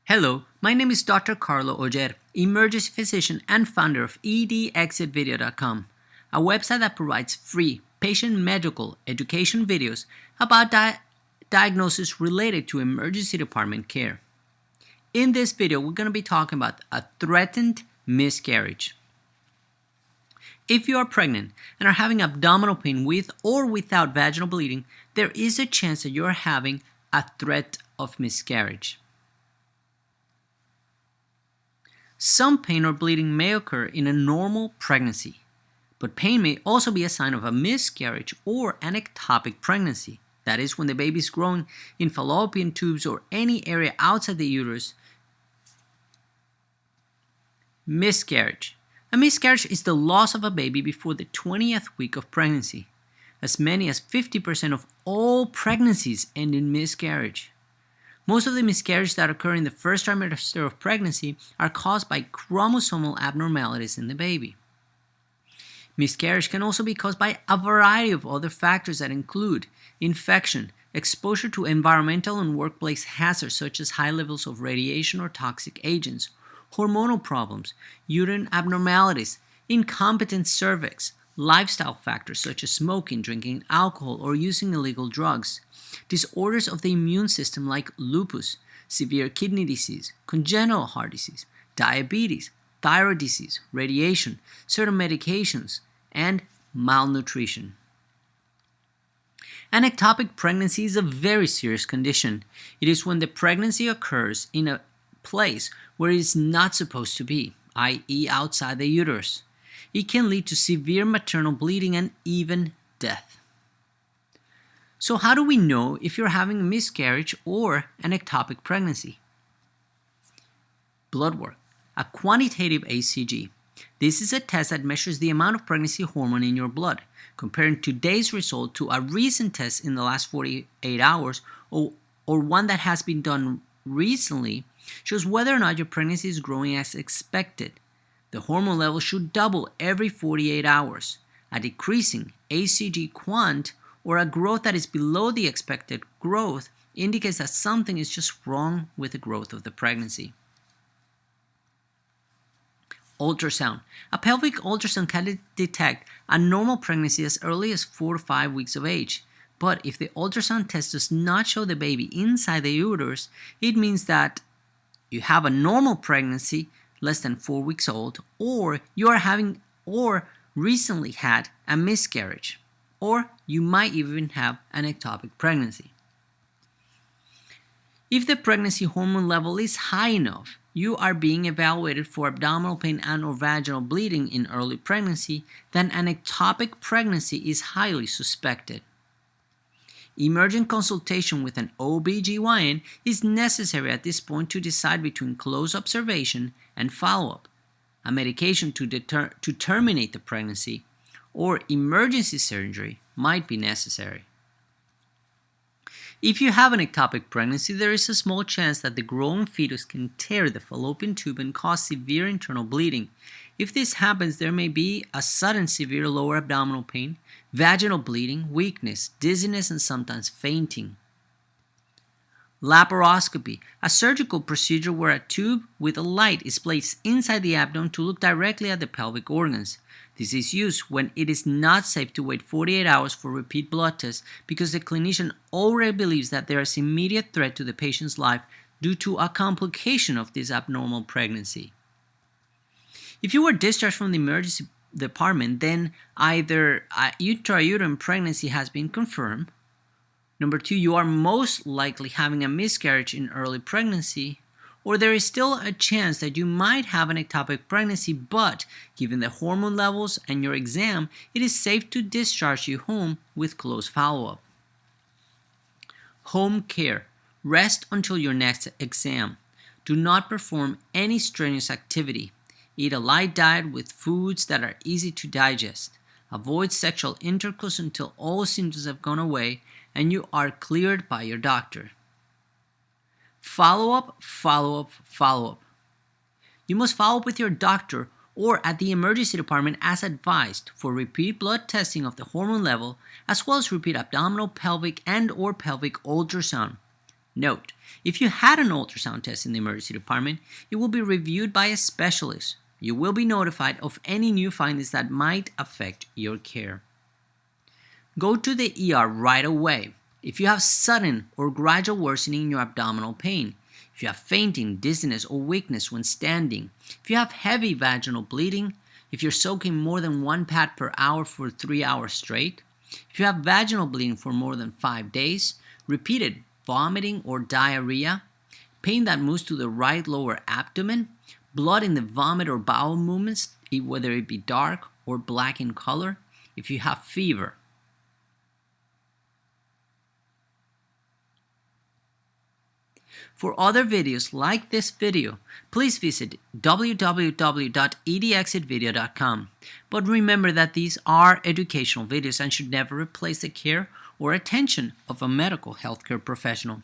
Hello, my name is Dr. Carlo Oger, emergency physician and founder of ECTOPIC.com, a website that provides free patient medical education videos about diagnosis related to emergency department care. In this video, we're going to be talking about a threatened miscarriage. If you are pregnant and are having abdominal pain with or without vaginal bleeding, there is a chance that you are having a threat of miscarriage. Some pain or bleeding may occur in a normal pregnancy, but pain may also be a sign of a miscarriage or an ectopic pregnancy. That is, when the baby is growing in fallopian tubes or any area outside the uterus. Miscarriage. A miscarriage is the loss of a baby before the 20th week of pregnancy. As many as 50% of all pregnancies end in miscarriage. Most of the miscarriages that occur in the first trimester of pregnancy are caused by chromosomal abnormalities in the baby. Miscarriage can also be caused by a variety of other factors that include infection, exposure to environmental and workplace hazards such as high levels of radiation or toxic agents, hormonal problems, uterine abnormalities, incompetent cervix, lifestyle factors such as smoking, drinking alcohol, or using illegal drugs, disorders of the immune system like lupus, severe kidney disease, congenital heart disease, diabetes, thyroid disease, radiation, certain medications, and malnutrition. An ectopic pregnancy is a very serious condition. It is when the pregnancy occurs in a place where it is not supposed to be, i.e. outside the uterus. It can lead to severe maternal bleeding and even death. So how do we know if you're having a miscarriage or an ectopic pregnancy? Blood work, a quantitative HCG. This is a test that measures the amount of pregnancy hormone in your blood, comparing today's result to a recent test in the last 48 hours or one that has been done recently, shows whether or not your pregnancy is growing as expected. The hormone level should double every 48 hours. A decreasing HCG quant or a growth that is below the expected growth indicates that something is just wrong with the growth of the pregnancy. Ultrasound. A pelvic ultrasound can detect a normal pregnancy as early as 4 to 5 weeks of age. But if the ultrasound test does not show the baby inside the uterus, it means that you have a normal pregnancy less than 4 weeks old, or you are having or recently had a miscarriage, or you might even have an ectopic pregnancy. If the pregnancy hormone level is high enough, you are being evaluated for abdominal pain and or vaginal bleeding in early pregnancy, then an ectopic pregnancy is highly suspected. Emergent consultation with an OB/GYN is necessary at this point to decide between close observation and follow-up, a medication to terminate the pregnancy, or emergency surgery might be necessary. If you have an ectopic pregnancy, there is a small chance that the growing fetus can tear the fallopian tube and cause severe internal bleeding. If this happens, there may be a sudden severe lower abdominal pain, vaginal bleeding, weakness, dizziness, and sometimes fainting. Laparoscopy, a surgical procedure where a tube with a light is placed inside the abdomen to look directly at the pelvic organs. This is used when it is not safe to wait 48 hours for repeat blood tests because the clinician already believes that there is immediate threat to the patient's life due to a complication of this abnormal pregnancy. If you were discharged from the emergency department, then either a intrauterine pregnancy has been confirmed. Number 2, you are most likely having a miscarriage in early pregnancy, or there is still a chance that you might have an ectopic pregnancy, but given the hormone levels and your exam, it is safe to discharge you home with close follow-up. Home care. Rest until your next exam. Do not perform any strenuous activity. Eat a light diet with foods that are easy to digest. Avoid sexual intercourse until all symptoms have gone away and you are cleared by your doctor. Follow-up, follow-up, follow-up. You must follow up with your doctor or at the emergency department as advised for repeat blood testing of the hormone level, as well as repeat abdominal, pelvic, and or pelvic ultrasound. Note, if you had an ultrasound test in the emergency department, it will be reviewed by a specialist. You will be notified of any new findings that might affect your care. Go to the ER right away if you have sudden or gradual worsening in your abdominal pain, if you have fainting, dizziness, or weakness when standing, if you have heavy vaginal bleeding, if you're soaking more than 1 pad per hour for 3 hours straight, if you have vaginal bleeding for more than 5 days, repeated vomiting or diarrhea, pain that moves to the right lower abdomen, blood in the vomit or bowel movements, whether it be dark or black in color, if you have fever. For other videos like this video, please visit www.edxitvideo.com. But remember that these are educational videos and should never replace the care or attention of a medical healthcare professional.